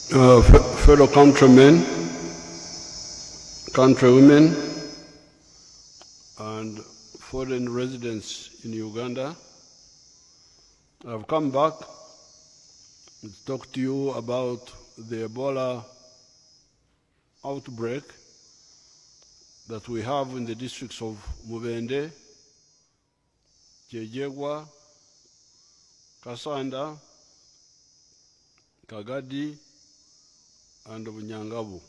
Fellow countrymen, countrywomen, and foreign residents in Uganda, I've come back to talk to you about the Ebola outbreak that we have in the districts of Mubende, Kyejegwa, Kasanda, Kagadi, and Bunyangabu.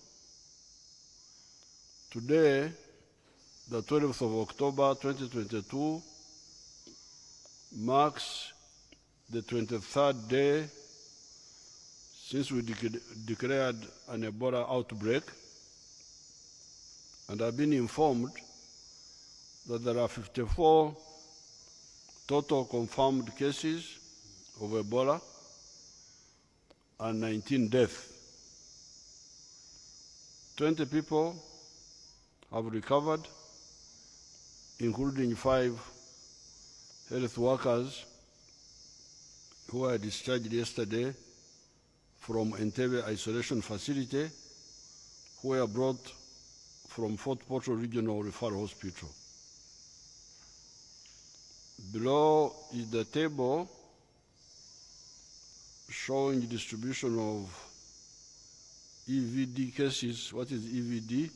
Today, the 12th of October 2022, marks the 23rd day since we declared an Ebola outbreak, and I've been informed that there are 54 total confirmed cases of Ebola and 19 deaths. 20 people have recovered, including 5 health workers who were discharged yesterday from Entebbe Isolation Facility, who were brought from Fort Portal Regional Referral Hospital. Below is the table showing the distribution of EVD cases. What is EVD?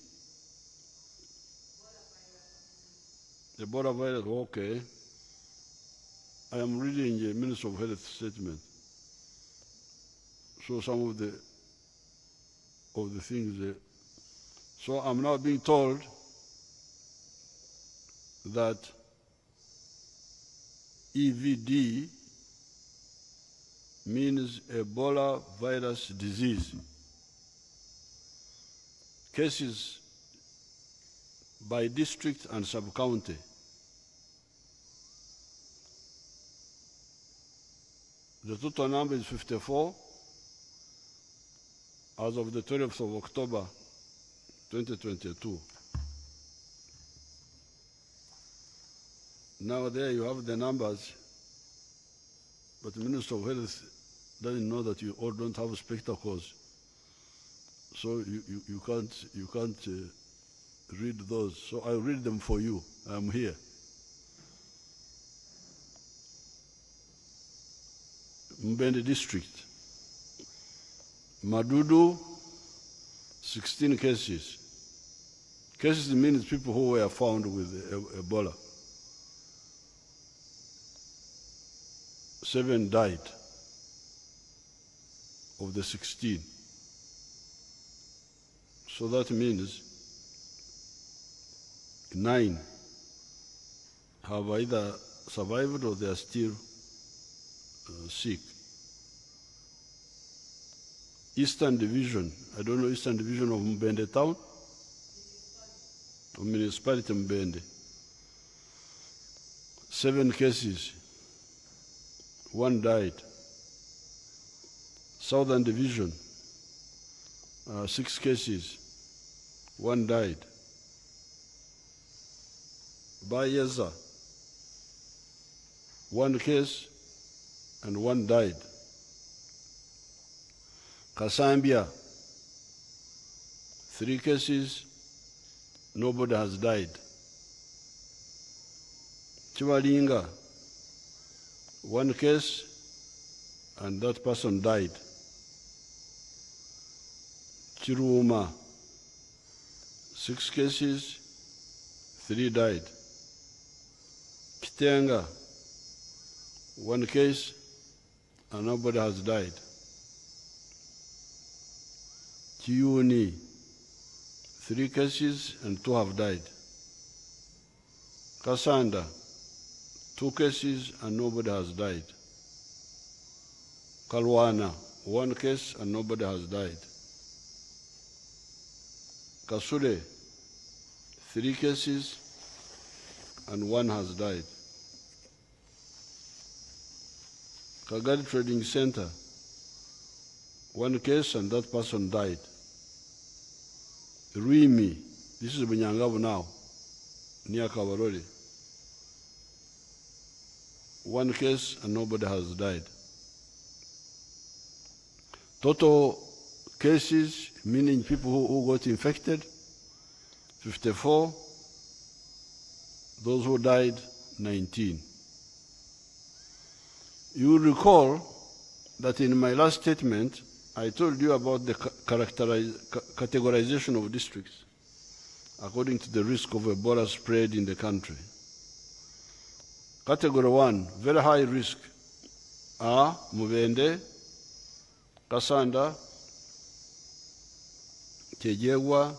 Ebola virus, okay. I am reading the Minister of Health statement. So some of the things. So I'm now being told that EVD means Ebola virus disease. Cases by district and sub-county. The total number is 54 as of the 12th of October 2022. Now there you have the numbers, but the Minister of Health doesn't know that you all don't have spectacles, so you can't read those. So I'll read them for you. I'm here. Mbende District, Madudu, 16 cases. Cases means people who were found with Ebola. 7 died of the 16. So that means 9 have either survived or they are still sick. Eastern Division, I don't know, Eastern Division of Mbende Town, or Municipality Mbende. 7 cases, 1 died. Southern Division, 6 cases, 1 died. Bayeza, 1 case and 1 died. Kasambia, 3 cases, nobody has died. Chiwalinga, 1 case and that person died. Chiruma, 6 cases, 3 died. Kitenga, 1 case and nobody has died. Chiuni, 3 cases and 2 have died. Kasanda, 2 cases and nobody has died. Kalwana, 1 case and nobody has died. Kasule, 3 cases and 1 has died. Kagadi Trading Center, 1 case and that person died. Ruimi, this is Bunyangabu now, near Kawaroli. 1 case and nobody has died. Total cases, meaning people who got infected, 54. Those who died, 19. You will recall that in my last statement, I told you about the categorization of districts according to the risk of Ebola spread in the country. Category 1, very high risk, are Mubende, Kasanda, Kyejegwa,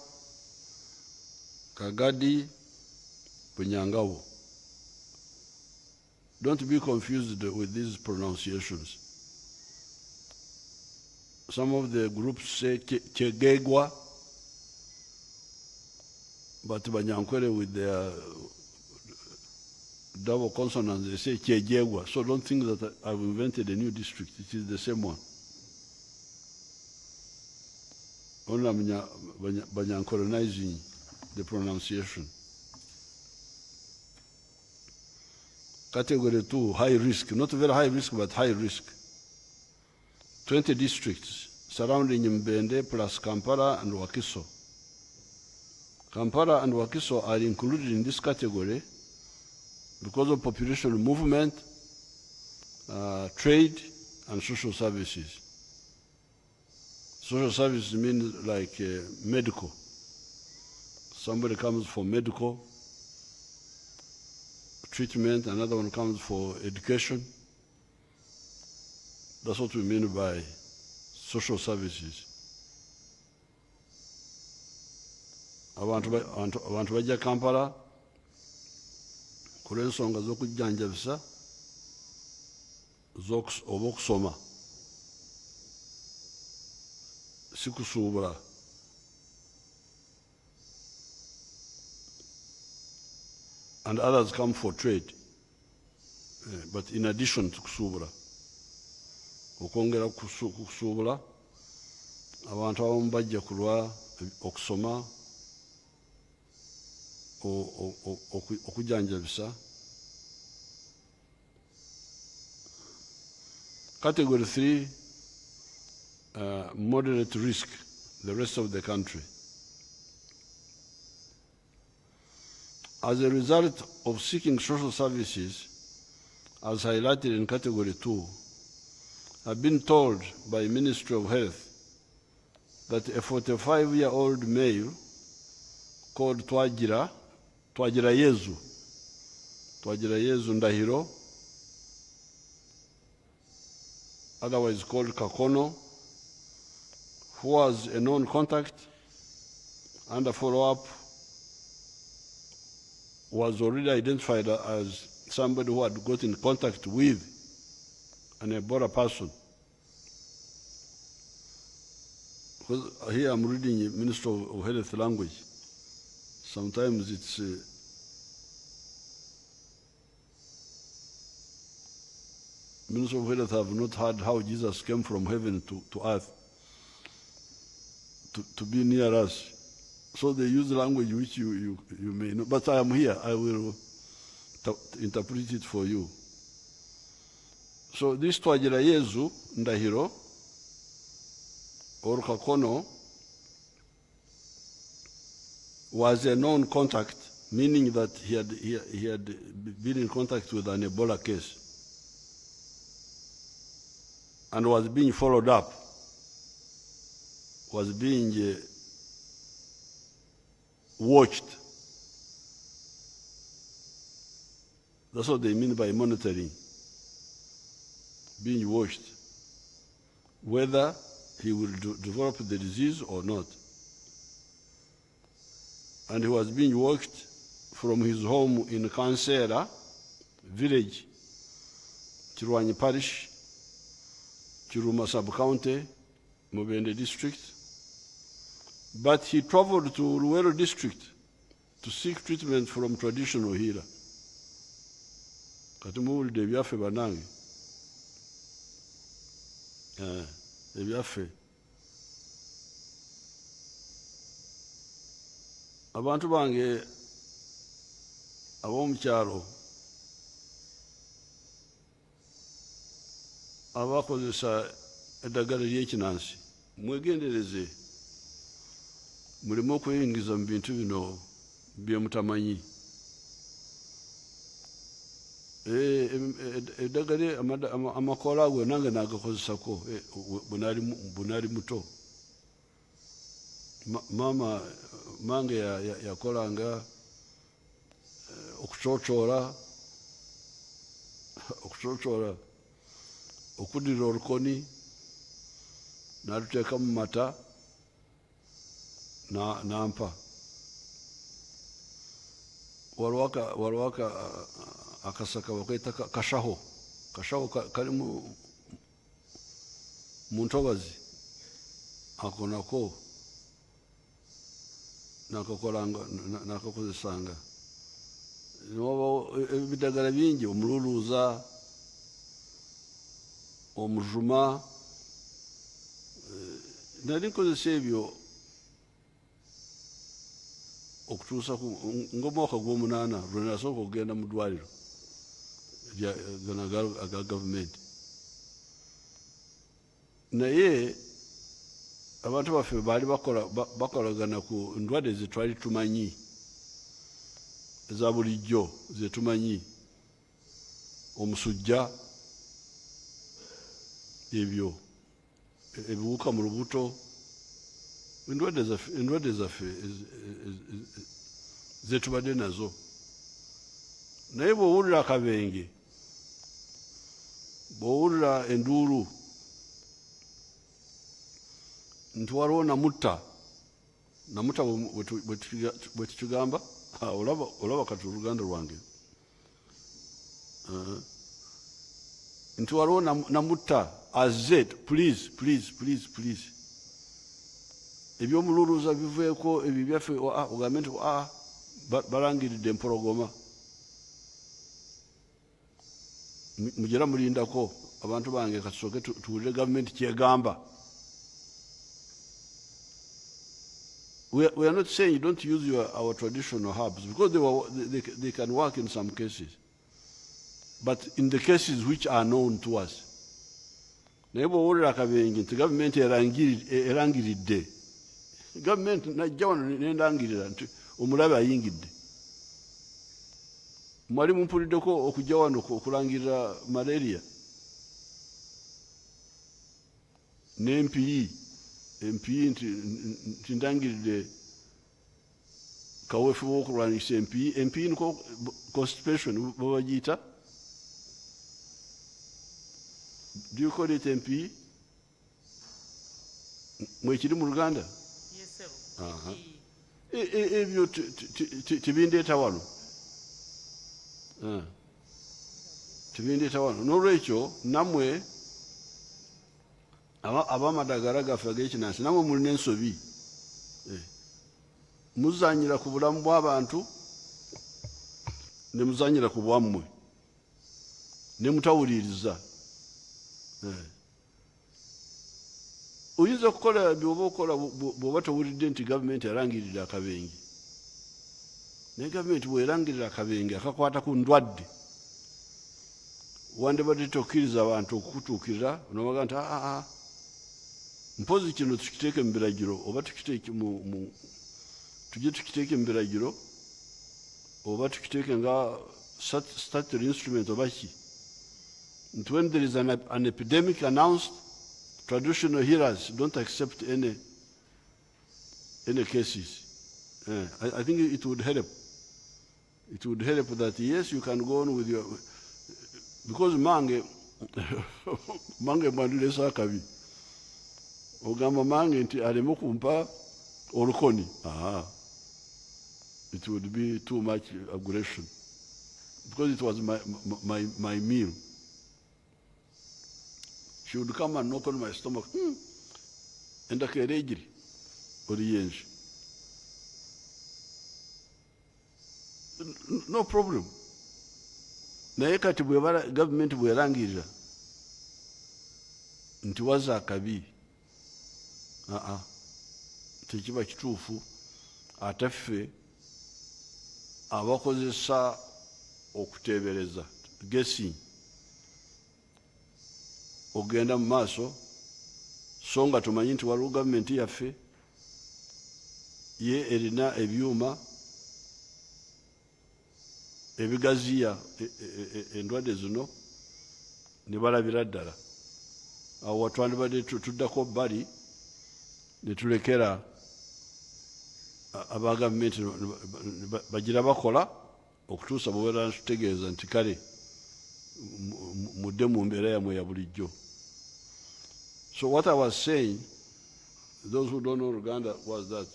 Kagadi, Bunyangawo. Don't be confused with these pronunciations. Some of the groups say Kyegegwa, but Banyankwere with their double consonants, they say Kyejegwa. So don't think that I've invented a new district. It is the same one. Only I'm Banyankorenizing the pronunciation. Category 2, high risk. Not very high risk, but high risk. 20 districts surrounding Mbende plus Kampala and Wakiso. Kampala and Wakiso are included in this category because of population movement, trade, and social services. Social services mean like medical. Somebody comes for medical treatment, another one comes for education. That's what we mean by social services. Abantu bajja Kampala kulensonga z'okujjanjabisa oba okusoma si kusuubula. And others come for trade, but in addition to kusuubula. Okwongera kusuubula, abantu abamu bajja kulwa okusoma, okujjanjabisa. Category 3, moderate risk, the rest of the country. As a result of seeking social services, as highlighted in Category 2, I've been told by the Ministry of Health that a 45-year-old male called Twagira Yezu Ndahiro, otherwise called Kakono, who was a known contact under follow-up, was already identified as somebody who had got in contact with an Ebola person. Because here I'm reading Minister of Health language. Sometimes it's Minister of Health have not heard how Jesus came from heaven to earth to be near us. So they use language which you may know. But I am here. I will interpret it for you. So this Twagira Yezu Ndahiro, or Kakono, was a known contact, meaning that he had been in contact with an Ebola case and was being followed up, was being watched. That's what they mean by monitoring, being watched, whether he will develop the disease or not. And he was being watched from his home in Kansera village, Kirwanyi Parish, Kiruma Sub-County, Mubende District. But he traveled to Luwero District to seek treatment from traditional healer. Kati muwulidde ebyaffe bannange. Ebyaffe. Abantu bange ab'omu kyalo abakozesa eddagala ly'ekinansi mwegendereze muleme okweyingiza mu bintu bino bye mutamanyi. Eddagala amakoola ago nange nagakozesako bwe nali muto. Mange yakolanga okucoocoola okuddira olukoni n'aluteeka mu mata n'ampa. Waliwo akasaka bakaita kashaho kali mu ntobazi, ako nako nakakozesanga. Ebiddagala bingi, omululuuza, omujuma, nali nkozesa ebyo okutuusa ng'omwaka gw'omunaana lwe nasooka okugenda mu ddwaliro aga gavumenti. Naye abantu baffe baali bakolagana ku ndwadde ze twali tumanyi eza bulijjo ze tumanyi, omusujja, ebyo ebiwuka mu lubuto, endwadde zaffe ze tubadde nazo. Naye bw'owulira akabenge, bw'owulira enduulu nti waliwo namutta bwe tukigamba, olaba kati oluganda lwange, nti waliwo namutta azze, please ebyomululuuza biveeko, ebyo byaffe ogambe nti balangiridde empologoma, mujera mulindako abantu bange kasooke tuwulire gavumenti kyegamba. We are not saying you don't use our traditional herbs, because they can work in some cases, but in the cases which are known to us. Naye bw'owulira akabenge nti gavumenti erangiridde, gavumenti najja wano nendangirira nti omulabe ayingidde, mwali mumpuliddeko okujja wano okulangirira malaria n'empiyi nti ndangiridde kaweefube w'okulwanyisa empiyi niko constipation babagiyita. Do you call it empiyi? Mwekiri mu Luganda? Ebyo tibindeeta wano. Tibindeeta wano. N'olwekyo nammwe abamadagala gaffe ag'ekinansi, namwe mulina ensobi, muzanyira ku bulamu bw'abantu ne muzanyira ku bwammwe ne mutawuliriza. Oyinza okukola byoba okola bw'oba towulidde nti gavumenti erangiridde akabenge. Naye gavumenti bw'erangirira akabenge akakwata ku ndwadde, wandibadde tokkiriza abantu okukutuukirira, nobaga nti mpozi kino tukiteeke mu biragiro, oba tujye tukiteeke mu biragiro, oba tukiteeke nga statutory instrument oba ki. And when there is an epidemic announced, traditional healers don't accept any cases. I think it would help. It would help that, yes, you can go on with your... Because mange mwandulesa akabi. Ogamba mange nti aleme kumpa olukoni. It would be too much aggression. Because it was my meal. She would come and knock on my stomach. And I can rage or no problem. Naye kati gavumenti bwerangirira nti waza akabi, tekiba kituufu. Ate ffe abakozesa okuteebereza guessing, ogenda mu maaso so nga tumanyi nti waliwo gavumenti yaffe ye erina ebyuma ebigaziya endwadde zino ne balabira ddala. Awo watwandibadde tuddako bbali ne tulekera aba gavumenti bagira bakola okutuusa bwe bera tutegeeza nti kale mudde mu mbeera yammwe ya bulijjo. So what I was saying, those who don't know Uganda, was that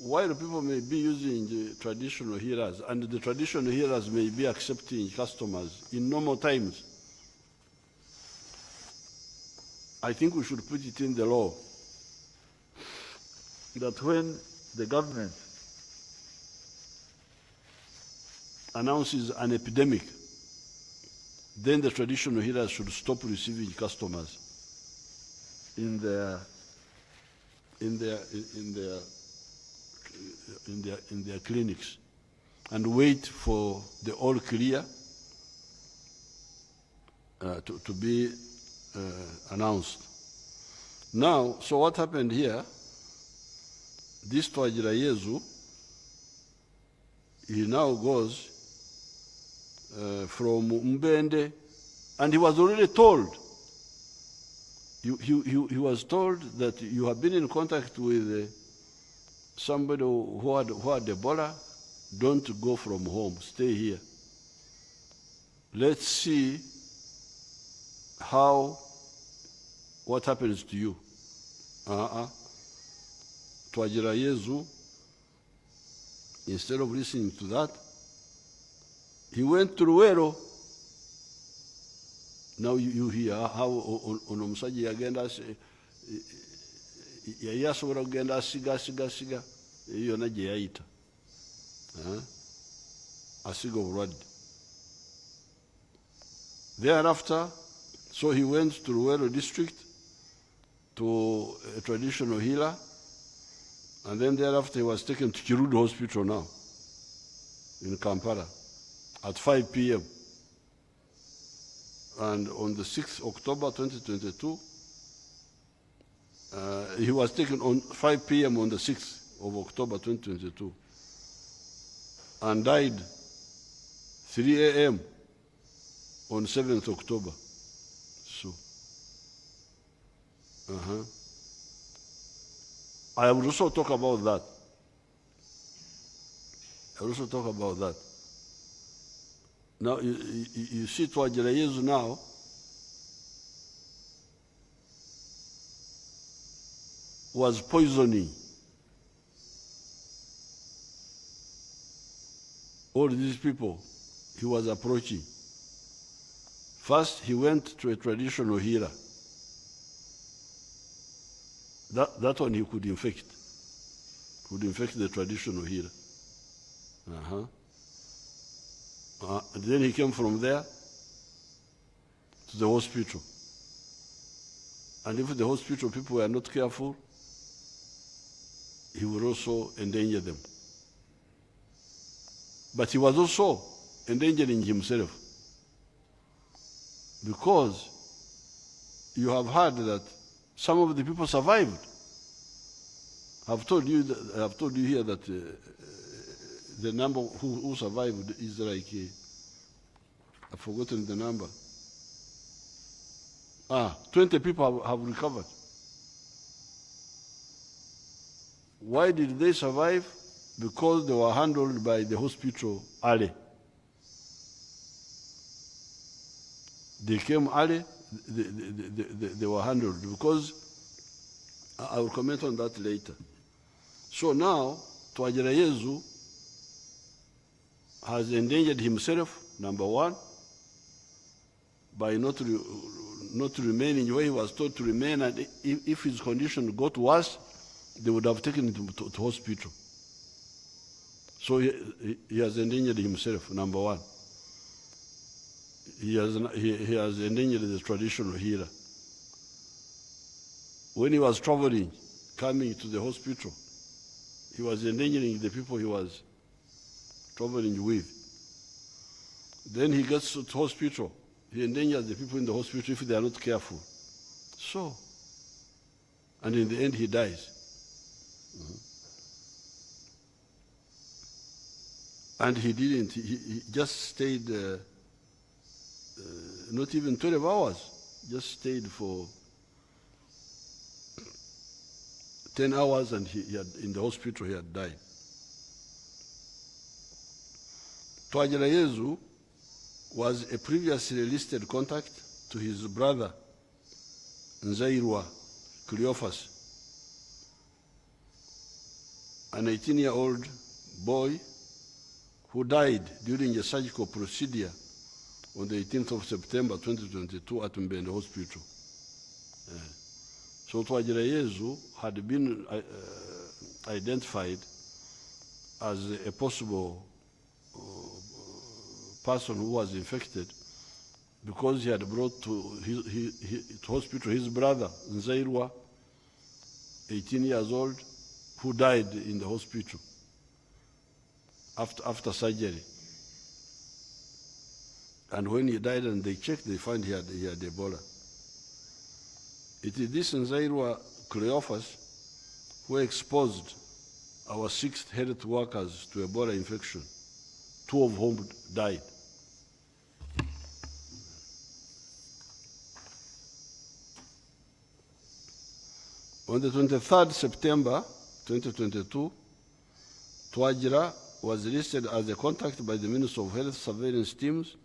while people may be using the traditional healers, and the traditional healers may be accepting customers in normal times, I think we should put it in the law that when the government announces an epidemic, then the traditional healers should stop receiving customers in their clinics and wait for the all clear to be announced. Now, so what happened here? This Twagira Yezu, he now goes from Mbende, and he was already told. He was told that you have been in contact with somebody who had Ebola. Don't go from home. Stay here. Let's see what happens to you. Twagira Yezu, instead of listening to that, he went to Luwero. Now you hear how omusajja yagenda yali asobola kugenda asiga eyo yonna gye yayita asiga obulwadde. Thereafter, so he went to Luwero district to a traditional healer, and then thereafter he was taken to Kirudu Hospital now in Kampala at 5 p.m. And on the 6th October 2022, he was taken on 5 p.m. on the 6th of October 2022 and died 3 a.m. on 7th October. So, I will also talk about that. Now, you see Twagira Yezu now, was poisoning all these people he was approaching. First, he went to a traditional healer. That one he could infect the traditional healer. Then he came from there to the hospital. And if the hospital people were not careful, he would also endanger them. But he was also endangering himself, because you have heard that some of the people survived. I've told you here that the number who survived is like, I've forgotten the number. 20 people have recovered. Why did they survive? Because they were handled by the hospital early. They came early, they were handled, because I will comment on that later. So now, Twagira Yezu has endangered himself, number one, by not remaining where he was told to remain, and if his condition got worse, they would have taken him to hospital. So he has endangered himself, number one. He has endangered the traditional healer. When he was traveling, coming to the hospital, he was endangering the people he was traveling with. Then he gets to hospital. He endangers the people in the hospital if they are not careful. So And in the end, he dies. And he didn't, he just stayed not even 12 hours, just stayed for 10 hours, and in the hospital he had died. Twagirayezu was a previously listed contact to his brother, Nzairwa Cleophas, an 18-year-old boy who died during a surgical procedure on the 18th of September 2022 at Mbende Hospital. So Twagirayezu had been identified as a possible person who was infected because he had brought to hospital his brother, Nzairwa, 18 years old, who died in the hospital after surgery. And when he died and they checked, they found he had Ebola. It is this Nzairwa Cleophas who exposed our 6 health workers to Ebola infection, 2 of whom died. On the 23rd September 2022, Twagira was listed as a contact by the Minister of Health surveillance teams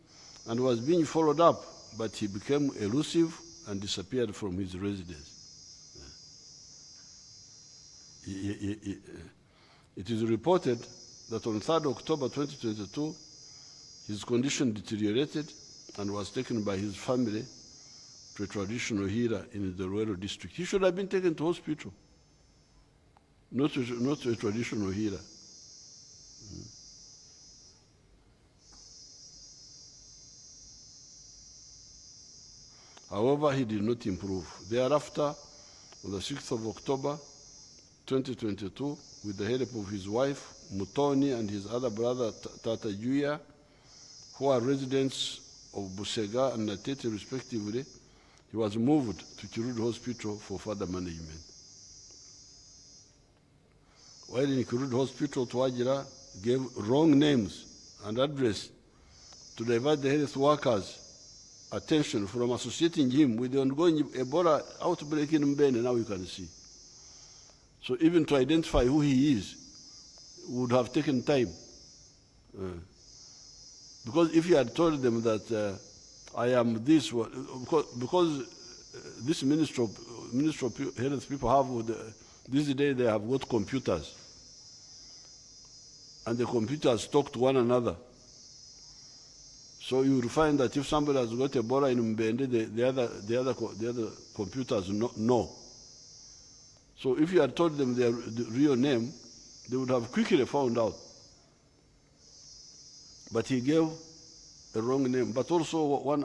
and was being followed up, but he became elusive and disappeared from his residence. It is reported that on 3rd October 2022, his condition deteriorated and was taken by his family to a traditional healer in the Yoweri district. He should have been taken to hospital, not to a traditional healer. However, he did not improve. Thereafter, on the 6th of October 2022, with the help of his wife, Mutoni, and his other brother, Tata Juya, who are residents of Busega and Natete respectively, he was moved to Kirudi Hospital for further management. While in Kirudi Hospital, Twagira gave wrong names and address to divert the health workers' attention from associating him with the ongoing Ebola outbreak in Mbene. Now you can see. So even to identify who he is would have taken time. Because if you had told them that I am this, because this Ministry of Health people have, this day they have got computers. And the computers talk to one another. So you will find that if somebody has got Ebola in Mbende, the other computers know. So if you had told them their real name, they would have quickly found out. But he gave a wrong name. But also one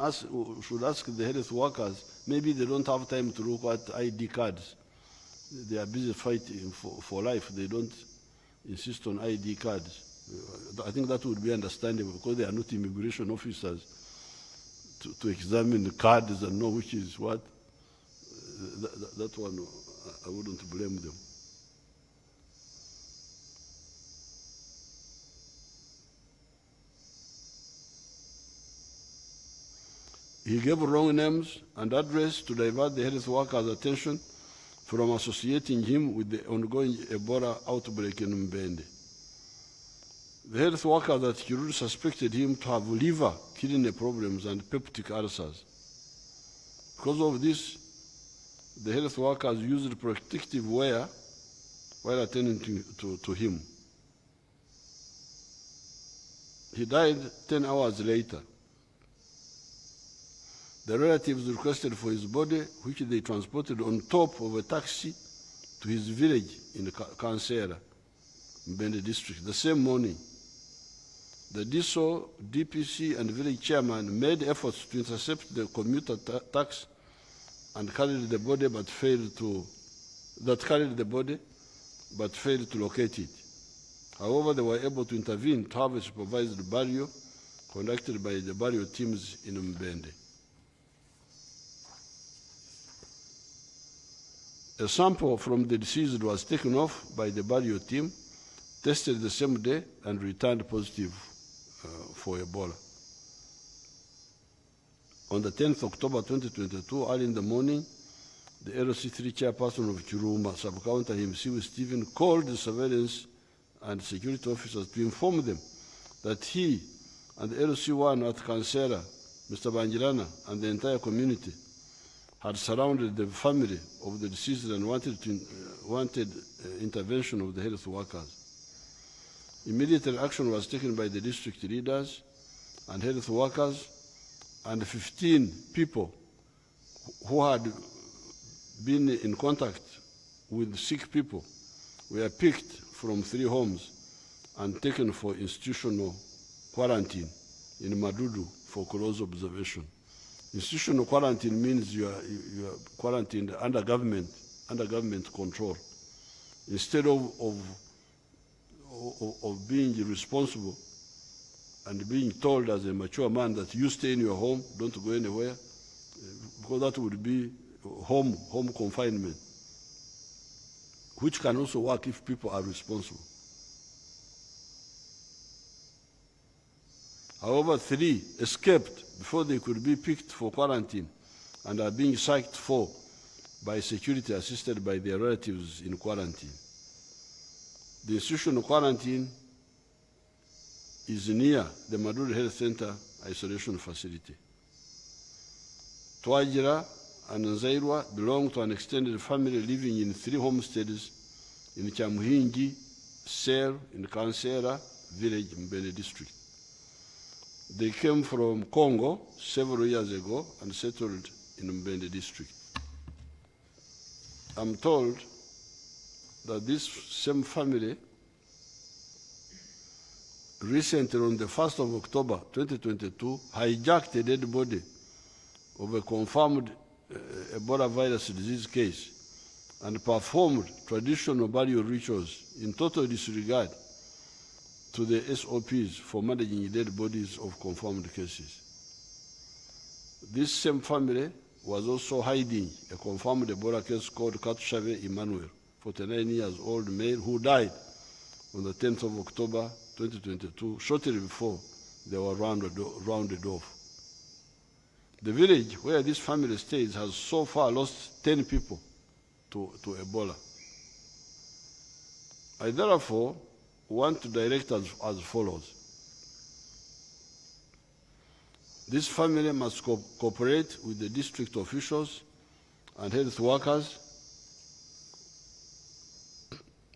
should ask the health workers, maybe they don't have time to look at ID cards. They are busy fighting for life. They don't insist on ID cards. I think that would be understandable because they are not immigration officers to examine the cards and know which is what. That one, I wouldn't blame them. He gave wrong names and address to divert the health workers' attention from associating him with the ongoing Ebola outbreak in Mbende. The health workers at Kirudi suspected him to have liver, kidney problems, and peptic ulcers. Because of this, the health workers used protective wear while attending to him. He died 10 hours later. The relatives requested for his body, which they transported on top of a taxi to his village in Kansera, Mbende district. The same morning, the DISO, DPC, and village chairman made efforts to intercept the commuter taxi and carried the body but failed to locate it. However, they were able to intervene to have a supervised burial conducted by the burial teams in Mbende. A sample from the deceased was taken off by the burial team, tested the same day, and returned positive for Ebola. On the 10th October 2022, early in the morning, the LC3 chairperson of Chiruma, Sub-Counter himself, Stephen, called the surveillance and security officers to inform them that he and the LC1 at Kansera, Mr. Banjirana, and the entire community had surrounded the family of the deceased and wanted intervention of the health workers. Immediate action was taken by the district leaders and health workers, and 15 people who had been in contact with sick people were picked from 3 homes and taken for institutional quarantine in Madudu for close observation. Institutional quarantine means you are quarantined under government control. Instead of being responsible and being told as a mature man that you stay in your home, don't go anywhere, because that would be home confinement, which can also work if people are responsible. However, 3 escaped before they could be picked for quarantine and are being psyched for by security assisted by their relatives in quarantine. The institutional quarantine is near the Madudu Health Center isolation facility. Twajira and Nzairwa belong to an extended family living in 3 homesteads in Chamuhingi, Ser, in Kansera village, Mbele district. They came from Congo several years ago and settled in Mbende district. I'm told that this same family recently, on the 1st of October 2022, hijacked a dead body of a confirmed Ebola virus disease case and performed traditional burial rituals in total disregard to the SOPs for managing dead bodies of confirmed cases. This same family was also hiding a confirmed Ebola case called Katushave Emmanuel, 49 years old male, who died on the 10th of October 2022, shortly before they were rounded off. The village where this family stays has so far lost 10 people to Ebola. I therefore want to direct as follows. This family must cooperate with the district officials and health workers.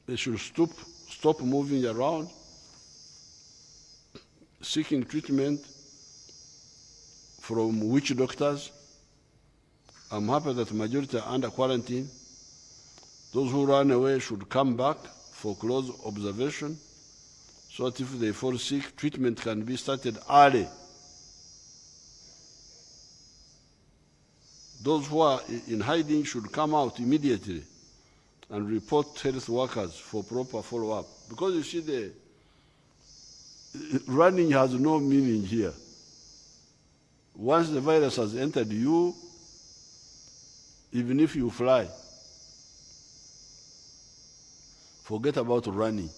They should stop moving around, seeking treatment from witch doctors. I'm happy that the majority are under quarantine. Those who run away should come back for close observation, so that if they fall sick, treatment can be started early. Those who are in hiding should come out immediately and report health workers for proper follow-up. Because you see, the running has no meaning here. Once the virus has entered you, even if you fly, forget about running.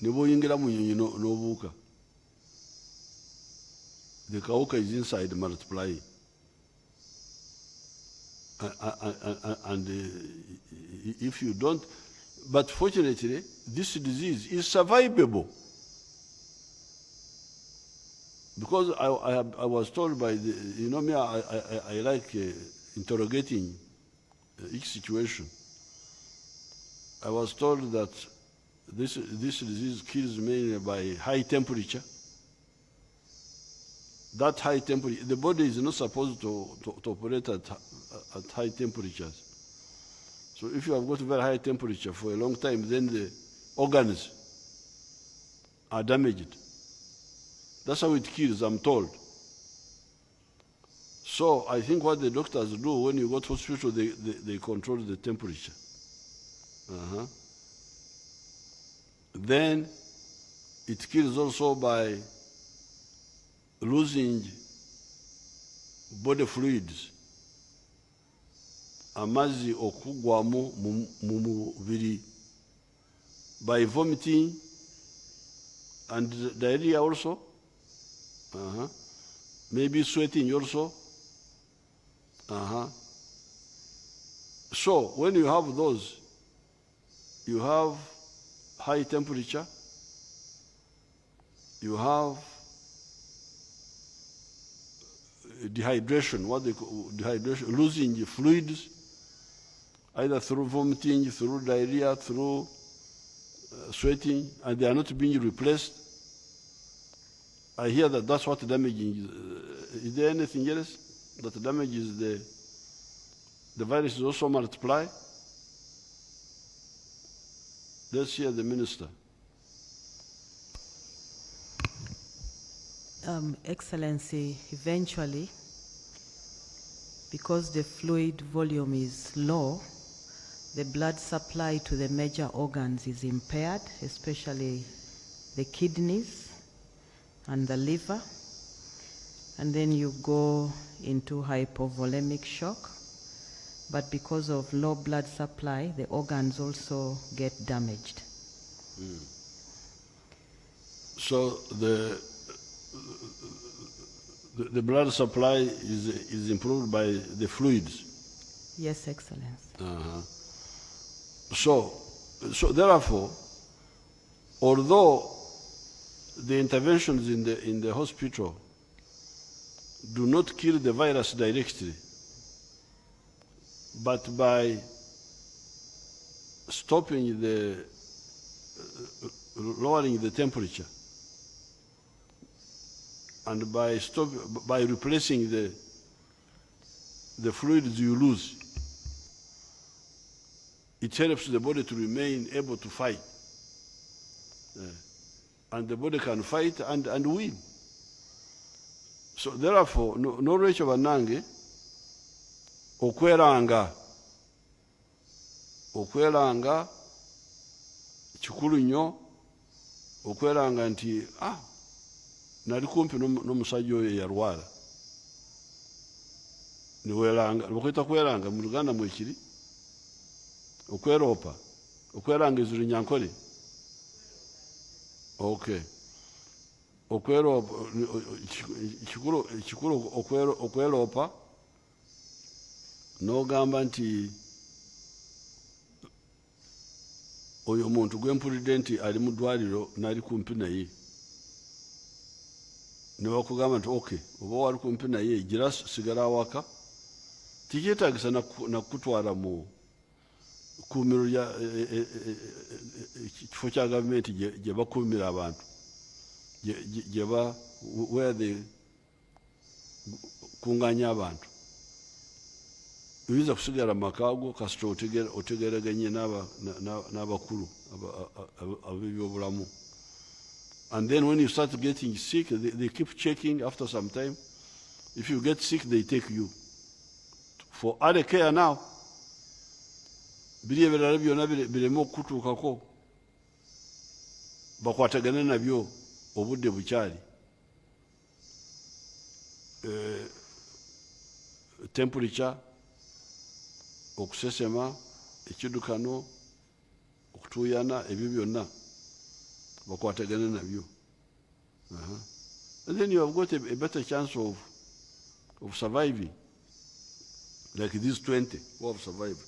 The kauka is inside multiplying. And if you don't, but fortunately, this disease is survivable. Because I was told by the, you know me, I like interrogating each situation. I was told that this disease kills mainly by high temperature. That high temperature, the body is not supposed to operate at high temperatures. So if you have got very high temperature for a long time, then the organs are damaged. That's how it kills, I'm told. So I think what the doctors do when you go to hospital, they control the temperature. Then it kills also by losing body fluids amazzi okugwamu mu mubiri by vomiting and diarrhea also, maybe sweating also. So when you have those, you have high temperature, you have dehydration, what they call dehydration, losing the fluids, either through vomiting, through diarrhea, through sweating, and they are not being replaced. I hear that that's what damaging is there anything else that damages the virus is also multiply? Let's hear the minister. Excellency, eventually, because the fluid volume is low, the blood supply to the major organs is impaired, especially the kidneys and the liver, and then you go into hypovolemic shock. But because of low blood supply, the organs also get damaged. So the blood supply is improved by the fluids? Yes, Excellency. So therefore, although the interventions in the hospital do not kill the virus directly, but by stopping lowering the temperature, and by replacing the fluids you lose, it helps the body to remain able to fight. And the body can fight and win. So therefore, no Rachel Banange, okweranga kikulu nnyo, okweranga nti nali kumpi n'omusajja oyo yalwala, niweeranga, bakwita kweranga mu Luganda mwekiri, okweropa, okweranga izulu nyankole. Okay. Okweropa, kikulu okweropa, n'ogamba nti oyo omuntu gwe mpulidde nti ali mu ddwaliro n'ali kumpi naye, ne bakugamba nti okay, oba wali kumpi naye gira sigala awaka, tikyetaagisa nakutwala mu kkuumiro lya kifo kya gavumenti gye bakuumira abantu, where they kuŋŋaanya abantu. Oyinza kusigala mu maka go kasita otegeraganye n'abakulu ab'ebyobulamu. And then when you start getting sick, they keep checking after some time. If you get sick, they take you for other care now. Biri ebirala byonna bireme okutuukako, bakwatagane nabyo obudde bukyali. Temperature, okusesema, ekiddukano, okutuuyana, ebyo byonna bakwatagane nabyo. And then you have got a better chance of surviving, like these 20 who have survived.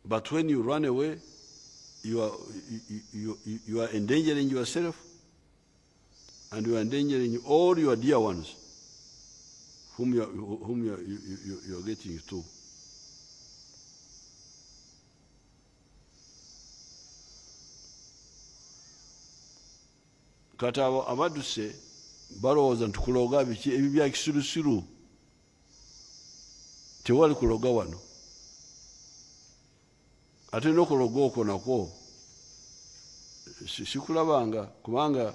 But when you run away, you are endangering yourself, and you are endangering all your dear ones whom you are getting to. Kati abo abadduse balowooza nti kuloga biki ebyo bya kisirusiru, tewali kuloga wano. Ate n'okuloga okwo nakwo sikulabanga, kubanga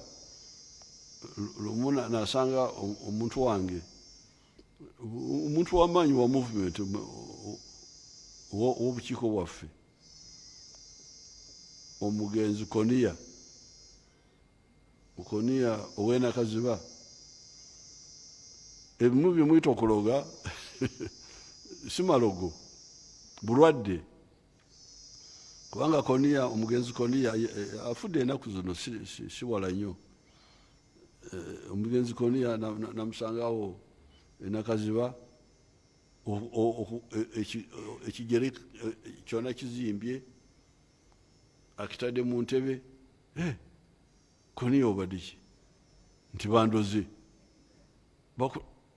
lumu nasanga omuntu wange, omuntu w'amaanyi wa movement w'obukiiko bwaffe, omugenzi Konia ow'enakaziba, ebimu bye mwita okuloga si malogo, bulwadde kubanga Koniya omugenzi Koniya afudde ennaku zino si wala nnyo omugenzi Koniya namusangawo enakaziba ekigere kyonna kizimbye akitadde mu ntebe Koniya obadde ki nti bandoze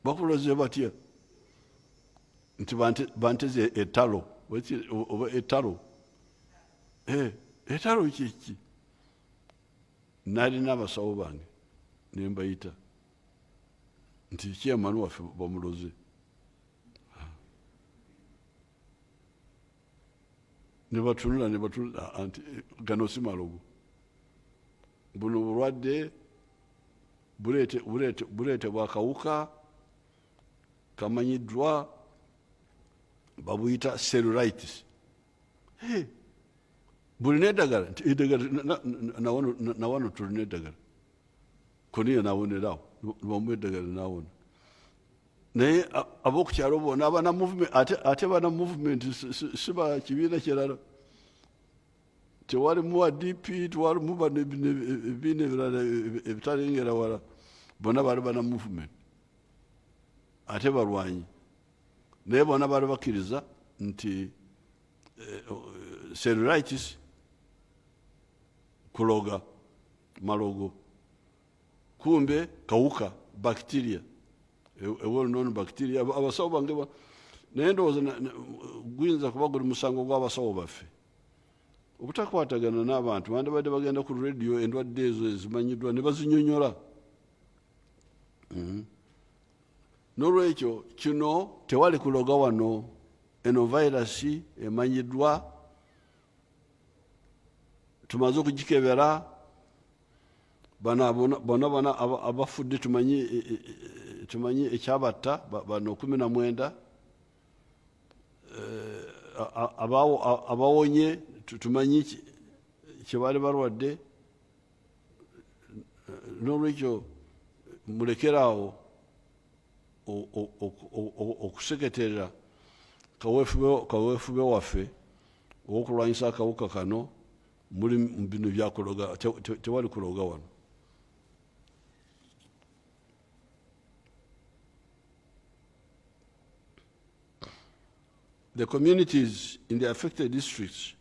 bakuloze batya nti banteze ettalo oba ettalo ettalo kiki nalina abasawo bange nembayita nti chairman waffe bamuloze nebatunula anti gano si malogo buno bulwadde buleetebwa akawuka kamanyiddwa babuyita cellulitis bulina eddagala nti eddagala nawano tulina eddagala Koniya nawonerawo bamuwa eddagala nawona naye ab'okukyalo bona abana movement ate bana movement si ba kibiina kirala tewali muwa DP tewali muba ebibiina ebirala ebitalengera wala bona bali bana movement ate balwanyi naye bona bali bakkiriza nti cellulitis kuloga malogo kumbe kawuka bacteria well-known bacteria abasawo bange naye ndowooza guyinza kuba guli musango gw'abasawo baffe obutakwatagana n'abantu bandibadde bagenda ku radio endwadde ezo ezimanyiddwa ne bazinyonyola n'olwekyo kino tewali kuloga wano eno virus emanyiddwa tumaze okugikebera bona abafudde tumanyi ekyabatta bano 19 abawonye tumanyi kyebaali balwadde n'olwekyo mulekeraawo okuseketerera kaweefube waffe owokulwanyisa akawuka kano muli bino byakuloga tewali kuloga wano The communities in the affected districts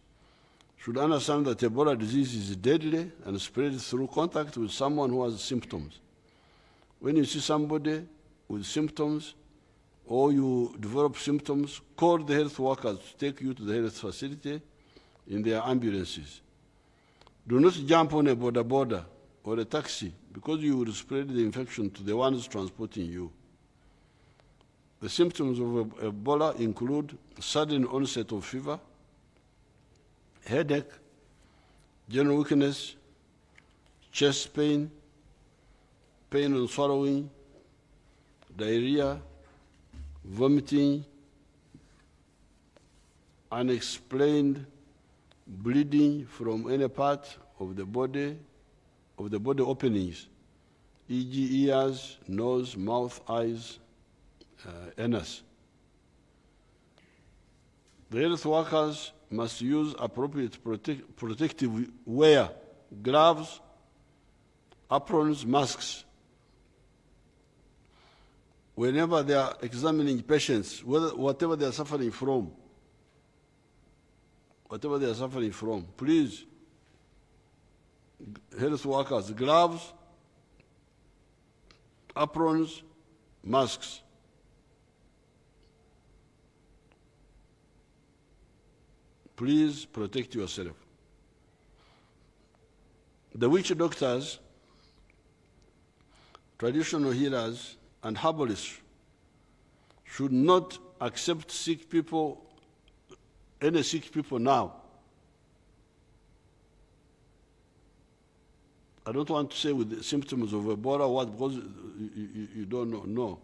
should understand that Ebola disease is deadly and spreads through contact with someone who has symptoms. When you see somebody with symptoms or you develop symptoms, call the health workers to take you to the health facility in their ambulances. Do not jump on a border or a taxi because you will spread the infection to the ones transporting you. The symptoms of Ebola include sudden onset of fever, headache, general weakness, chest pain, pain on swallowing, diarrhea, vomiting, unexplained bleeding from any part of the body openings, e.g. ears, nose, mouth, eyes, anus. The health workers must use appropriate protective wear, gloves, aprons, masks. Whenever they are examining patients, whatever they are suffering from, please, health workers, gloves, aprons, masks. Please protect yourself. The witch doctors, traditional healers, and herbalists should not accept any sick people now. I don't want to say with the symptoms of Ebola what, because you don't know. No.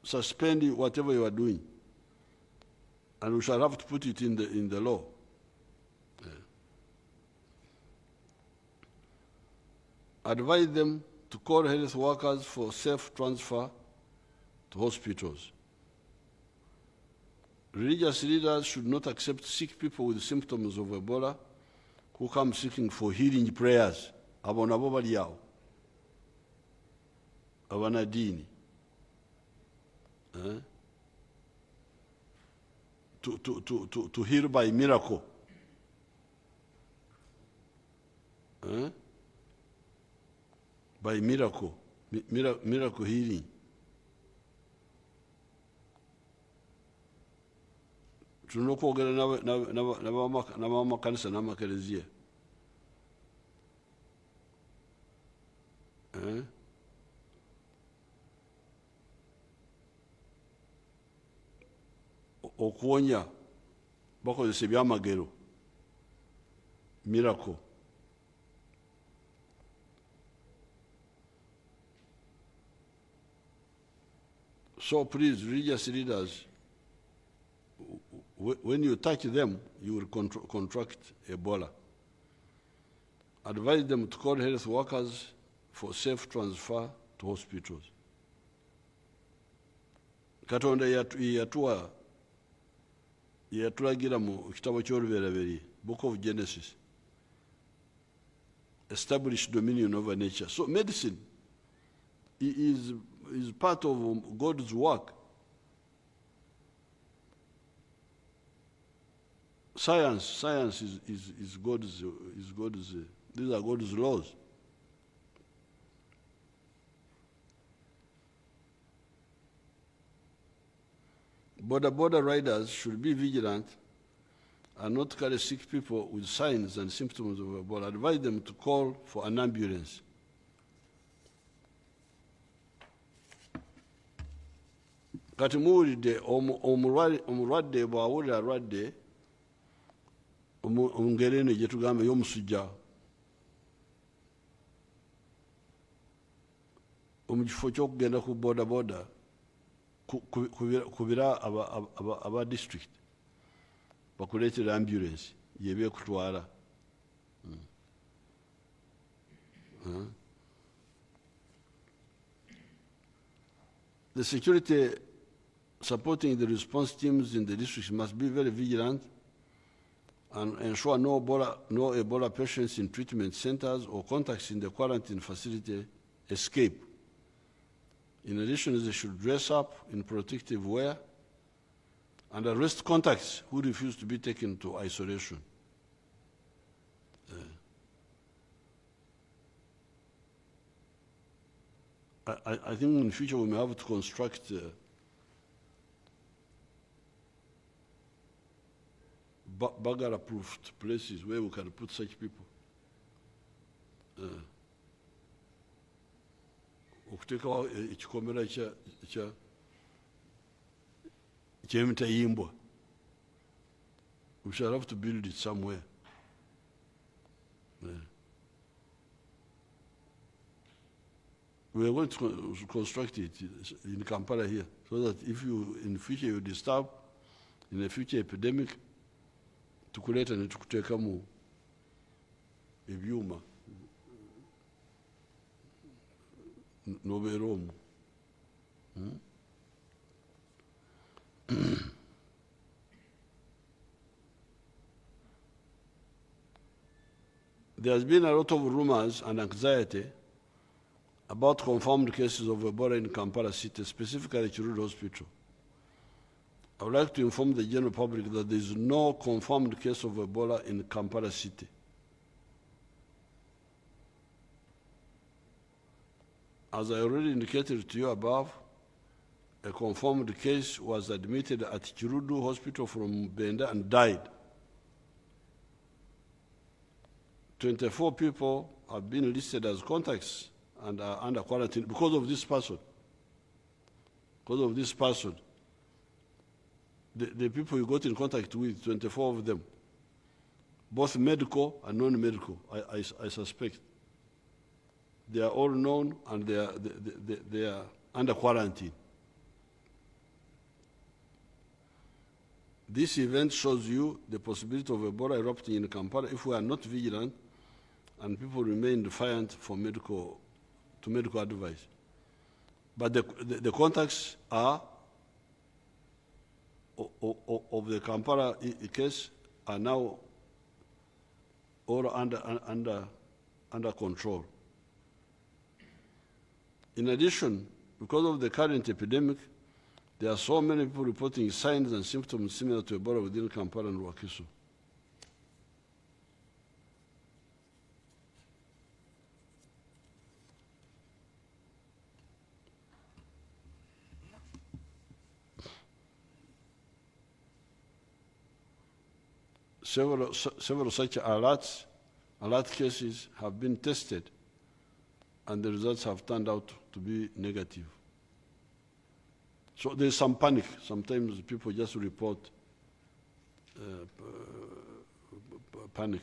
Suspend whatever you are doing. And we shall have to put it in the law. Yeah. Advise them to call health workers for safe transfer to hospitals. Religious leaders should not accept sick people with symptoms of Ebola who come seeking for healing prayers. Abo nabo bali awo. Abanadini. To heal by miracle. By miracle. Miracle healing. Tulina okwogera n'abamakanisa n'amakereziya. Okuwonya bakozesa ebyamagero. Miracle. So please, religious leaders, when you touch them, you will contract Ebola. Advise them to call health workers for safe transfer to hospitals. Katonda yatulagira mu kitabo ky'Olubereberye, Book of Genesis, establish dominion over nature. So medicine is part of God's work. Science is God's. These are God's laws. Border riders should be vigilant and not carry sick people with signs and symptoms of Ebola. Advise them to call for an ambulance. Kati muwulidde omulwadde bw'awulira alwadde ngeri eno gye tugamba ey'omusujja, mu kifo ky'okugenda ku boda kubira aba district bakuleetera ambulance yeba ekutwala. The security supporting the response teams in the district must be very vigilant and ensure no Ebola patients in treatment centers or contacts in the quarantine facility escape. In addition, they should dress up in protective wear and arrest contacts who refuse to be taken to isolation. I think in the future we may have to construct burglar-approved places where we can put such people. Okuteekawo ekikomera ky'emitayimbwa. We shall have to build it somewhere. We are going to construct it in Kampala here, so that if you, in the future, you disturb, in a future epidemic, tukuleta ne tukuteekamu ebyuma n'obeera omwo. There has been a lot of rumors and anxiety about confirmed cases of Ebola in Kampala City, specifically Chiruru Hospital. I would like to inform the general public that there is no confirmed case of Ebola in Kampala City. As I already indicated to you above, a confirmed case was admitted at Chiruru Hospital from Benda and died. 24 people have been listed as contacts and are under quarantine because of this person. Because of this person. The people you got in contact with, 24 of them, both medical and non-medical, I suspect. They are all known and they are under quarantine. This event shows you the possibility of Ebola erupting in Kampala if we are not vigilant and people remain defiant for medical advice. But the contacts are of the Kampala case are now all under control. In addition, because of the current epidemic, there are so many people reporting signs and symptoms similar to Ebola within Kampala and Wakiso. Several such alert cases have been tested, and the results have turned out to be negative. So there's some panic. Sometimes people just report panic.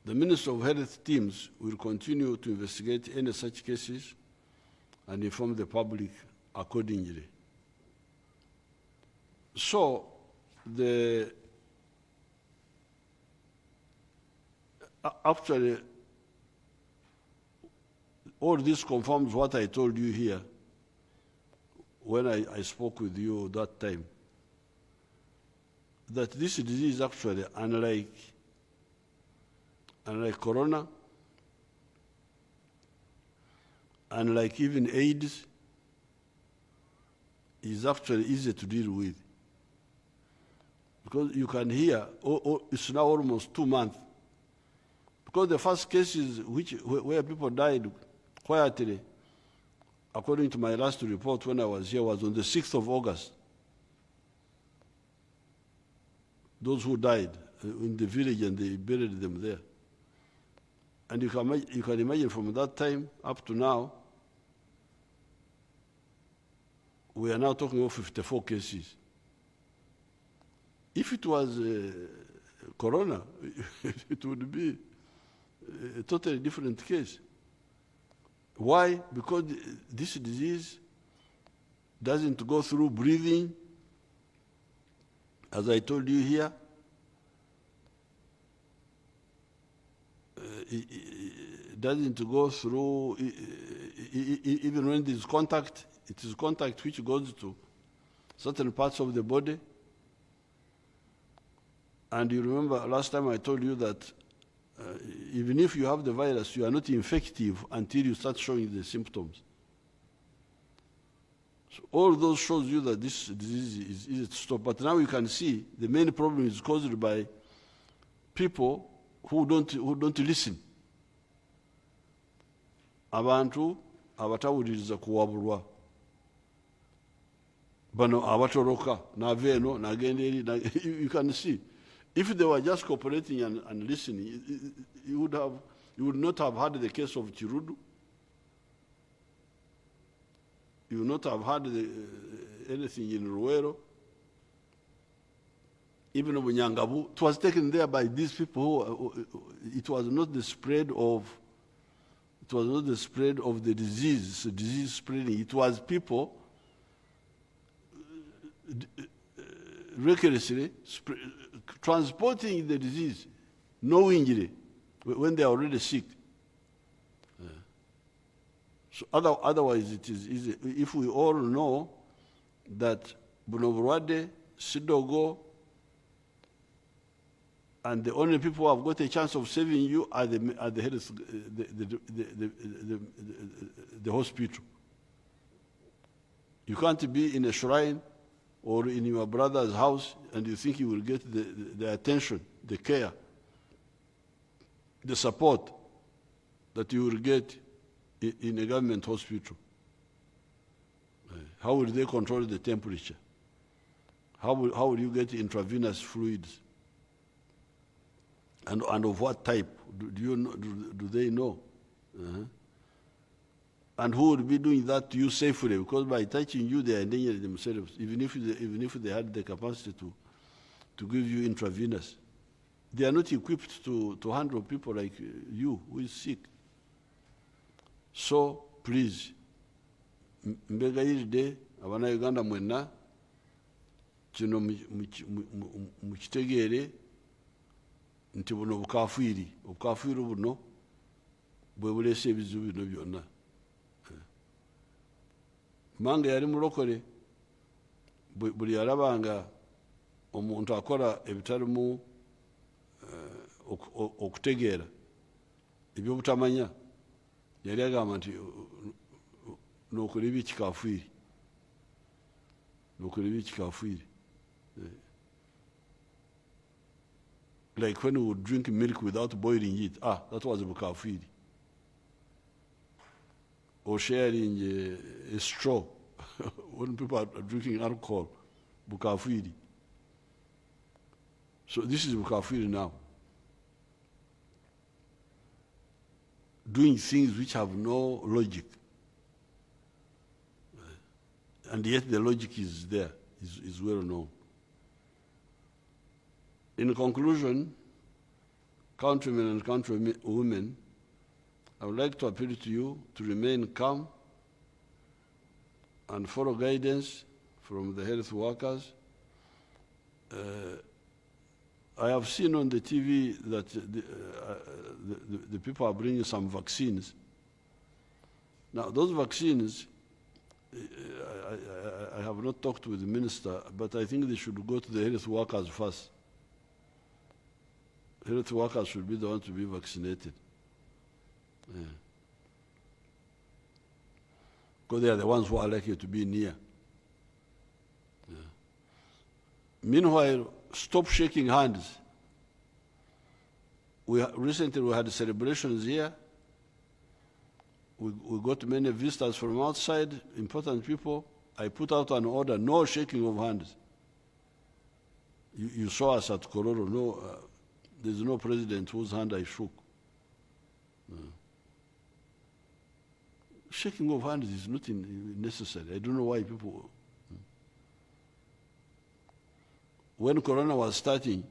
The Ministry of Health teams will continue to investigate any such cases and inform the public accordingly. So actually, all this confirms what I told you here when I spoke with you that time, that this disease actually, unlike corona, unlike even AIDS, is actually easy to deal with. Because you can hear, it's now almost 2 months. Because the first cases where people died quietly, according to my last report when I was here, was on the 6th of August. Those who died in the village, and they buried them there. And you can imagine from that time up to now, we are now talking about 54 cases. If it was corona, it would be a totally different case. Why? Because this disease doesn't go through breathing, as I told you here. It doesn't go through, even when there's contact, it is contact which goes to certain parts of the body. And you remember last time I told you that even if you have the virus, you are not infective until you start showing the symptoms. So all those shows you that this disease is easy to stop. But now you can see the main problem is caused by people who don't listen. Abantu abatawuliriza kuwabulwa. Bano abatoroka naveno nagenda. You can see. If they were just cooperating and listening, you would not have had the case of Chirudu. You would not have had anything in Ruwero. Even in Nyangabu, it was taken there by these people it was not the spread of the disease spreading. It was people recklessly transporting the disease knowingly when they are already sick. So otherwise it is easy. If we all know that Bunoburwade, Sidogo, and the only people who have got a chance of saving you are the head of the hospital. You can't be in a shrine or in your brother's house and you think you will get the attention, the care, the support that you will get in a government hospital. How will they control the temperature? How will you get intravenous fluids? And of what type? Do they know? And who would be doing that to you safely? Because by touching you, they are endangering themselves, even if they had the capacity to give you intravenous. They are not equipped to handle people like you who is sick. So please, mbega yiride abana Uganda mwena kino mukitegere nti buno obukafiri buno bwe bulese ebizibu bino byonna. Mange yali mulokole buli yarabanga omuntu akora ebitarimu okutegeera ebyobutamanya yali agamba nti nokora ebi kikafiiri like when we would drink milk without boiling it, that was bukafiri. Or sharing a straw when people are drinking alcohol, bukafiri. So this is bukafiri now. Doing things which have no logic. And yet the logic is there, is well known. In conclusion, countrymen and countrywomen, I would like to appeal to you to remain calm and follow guidance from the health workers. I have seen on the TV that the people are bringing some vaccines. Now, those vaccines, I have not talked with the minister, but I think they should go to the health workers first. Health workers should be the ones to be vaccinated. Because they are the ones who are likely to be near. Meanwhile, stop shaking hands. Recently we had celebrations here. We got many visitors from outside, important people. I put out an order, no shaking of hands. You saw us at Kororo, there's no president whose hand I shook. Shaking of hands is not necessary. I don't know why people... When Corona was starting,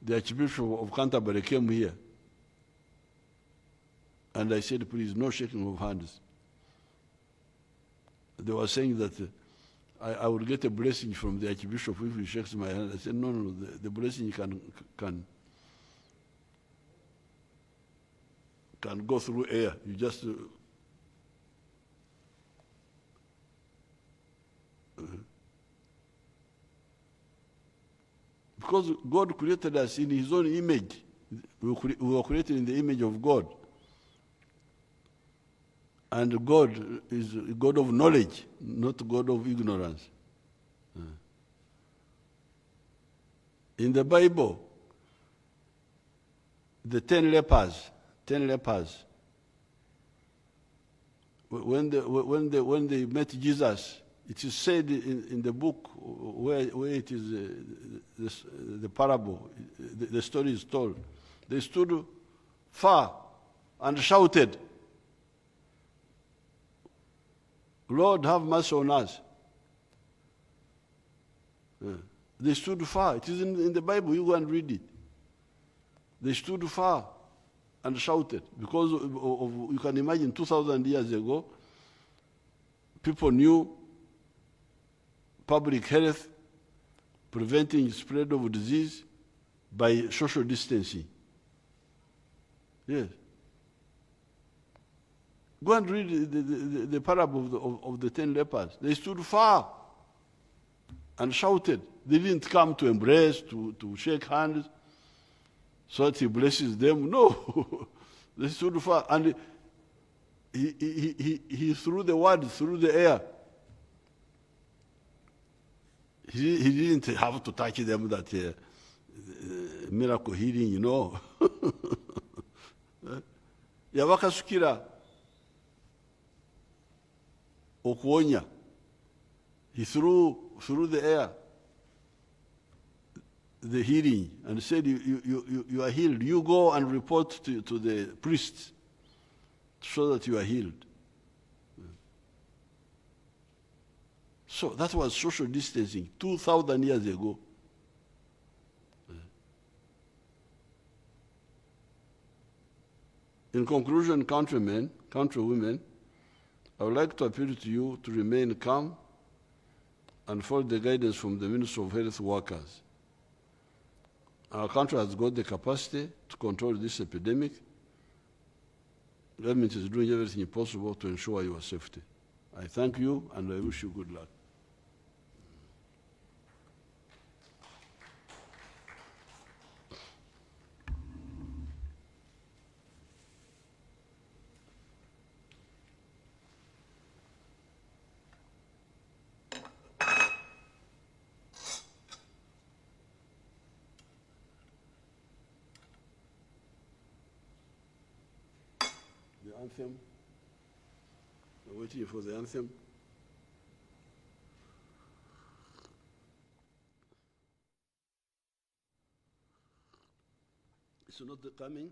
the Archbishop of Canterbury came here. And I said, please, no shaking of hands. They were saying that I would get a blessing from the Archbishop if he shakes my hand. I said, no, the blessing can go through air. You just... because God created us in his own image. We were created in the image of God. And God is a God of knowledge, not God of ignorance. In the Bible, the 10 lepers, when they met Jesus, it is said in the book where it is the parable, the story is told. They stood far and shouted, Lord, have mercy on us. They stood far. It is in the Bible. You go and read it. They stood far and shouted because you can imagine 2,000 years ago, people knew public health, preventing spread of disease by social distancing. Yes. Go and read the parable of the 10 lepers. They stood far and shouted. They didn't come to embrace, to shake hands, so that he blesses them. No. They stood far. And he threw the word through the air. He didn't have to touch them that miracle healing, you know. Yabakasukira okuonya. He threw through the air the healing and said, you are healed. You go and report to the priests so that you are healed. So that was social distancing 2,000 years ago. In conclusion, countrymen, countrywomen, I would like to appeal to you to remain calm and follow the guidance from the Ministry of Health Workers. Our country has got the capacity to control this epidemic. The government is doing everything possible to ensure your safety. I thank you and I wish you good luck. anthem. We're waiting for the anthem. It's not coming.